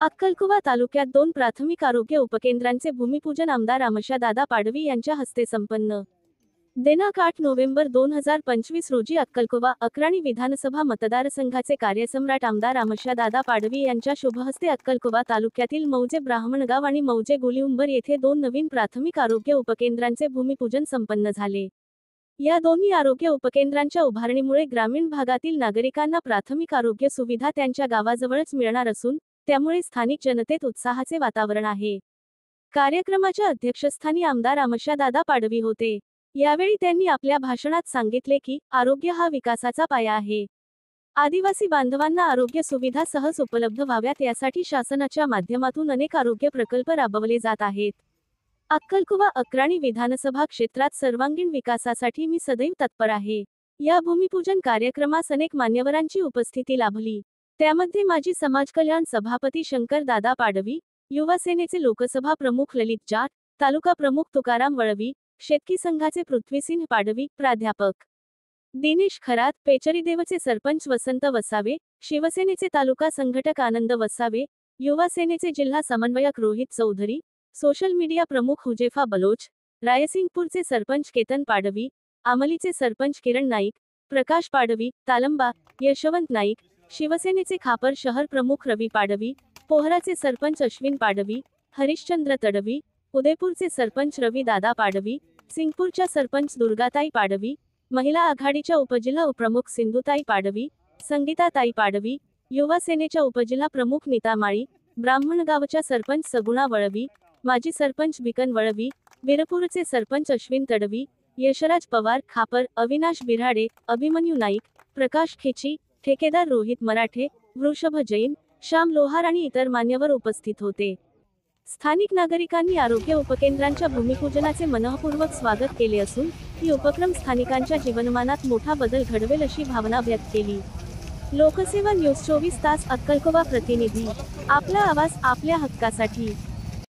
अक्कलकुवा तालुक्यात 2 प्राथमिक आरोग्य उपकेंद्रांचे भूमिपूजन आमदार आमोशादादा पाडवी यांच्या हस्ते संपन्न. दिनांक 8 नोव्हेंबर 2025 रोजी अक्कलकुवा अक्राणी विधानसभा मतदारसंघाचे कार्यसम्राट आमदार आमोशादादा पाडवी यांच्या शुभहस्ते अक्कलकुवा तालुक्यातील मौजे ब्राह्मणगाव आणि मौजे गुलीउंबर येथे 2 नवीन प्राथमिक आरोग्य उपकेंद्रांचे भूमिपूजन संपन्न झाले. या दोन्ही आरोग्य उपकेंद्रांच्या उभारणीमुळे ग्रामीण भागातील नागरिकांना प्राथमिक आरोग्य सुविधा त्यांच्या गावाजवळच मिळणार असून त्यामुळे स्थानिक जनतेत उत्साहाचे वातावरण आहे. कार्यक्रमाच्या अध्यक्षस्थानी आमदार आमोशादादा पाडवी होते. यावेळी त्यांनी आपल्या भाषणात सांगितले की आरोग्य हा विकासाचा पाया आहे. आदिवासी बांधवांना आरोग्य सुविधा सहज उपलब्ध व्हाव्यात यासाठी शासनाच्या माध्यमातून अनेक आरोग्य प्रकल्प राबवले जात आहेत. अक्कलकुवा अक्राणी विधानसभा क्षेत्रात सर्वांगीण विकासासाठी मी सदैव तत्पर आहे. या भूमिपूजन कार्यक्रमास अनेक मान्यवरांची उपस्थिती लाभली. त्यामध्ये माजी समाजकल्याण सभापती शंकर दादा पाडवी, युवा सेनेचे लोकसभा प्रमुख ललित जाट, तालुका प्रमुख तुकाराम वळवी, शेतकी संघाचे पृथ्वीसिंह पाडवी, प्राध्यापक दिनेश खरात, पेचरीदेवचे सरपंच वसंत वसावे, शिवसेनेचे तालुका संघटक आनंद वसावे, युवा सेनेचे जिल्हा समन्वयक रोहित चौधरी, सोशल मीडिया प्रमुख हुजेफा बलोच, रायसिंगपूरचे सरपंच केतन पाडवी, आमलीचे सरपंच किरण नाईक, प्रकाश पाडवी, तालंबा, यशवंत नाईक, शिवसेनेचे खापर शहर प्रमुख रवी पाडवी, पोहराचे सरपंच अश्विन पाडवी, हरिश्चंद्र तडवी, उदयपूरचे सरपंच रवी दादा पाडवी, सिंगपूरच्या सरपंच दुर्गाताई पाडवी, महिला आघाडीच्या उपजिल्हा उपप्रमुख सिंधुताई पाडवी, संगीताताई पाडवी, युवा सेनेच्या उपजिल्हा प्रमुख नीता माळी, ब्राह्मणगावच्या सरपंच सगुणा वळवी, माजी सरपंच बिकन वळवी, वीरपूरचे सरपंच अश्विन तडवी, यशराज पवार खापर, अविनाश बिराडे, अभिमन्यू नाईक, प्रकाश खेची, ठेकेदार रोहित मराठे, वृषभ जैन, श्याम लोहार आणि इतर मान्यवर उपस्थित होते. स्थानिक नागरिकांनी आरोग्य उपकेंद्रांच्या भूमिपूजनाचे मनःपूर्वक स्वागत केले असून ही उपक्रम स्थानिकांच्या जीवनमानात मोठा बदल घडवेल अशी भावना व्यक्त केली. लोकसेवा न्यूज 24 तास अक्कलकुवा प्रतिनिधी. आपला आवाज आपल्या हक्कासाठी.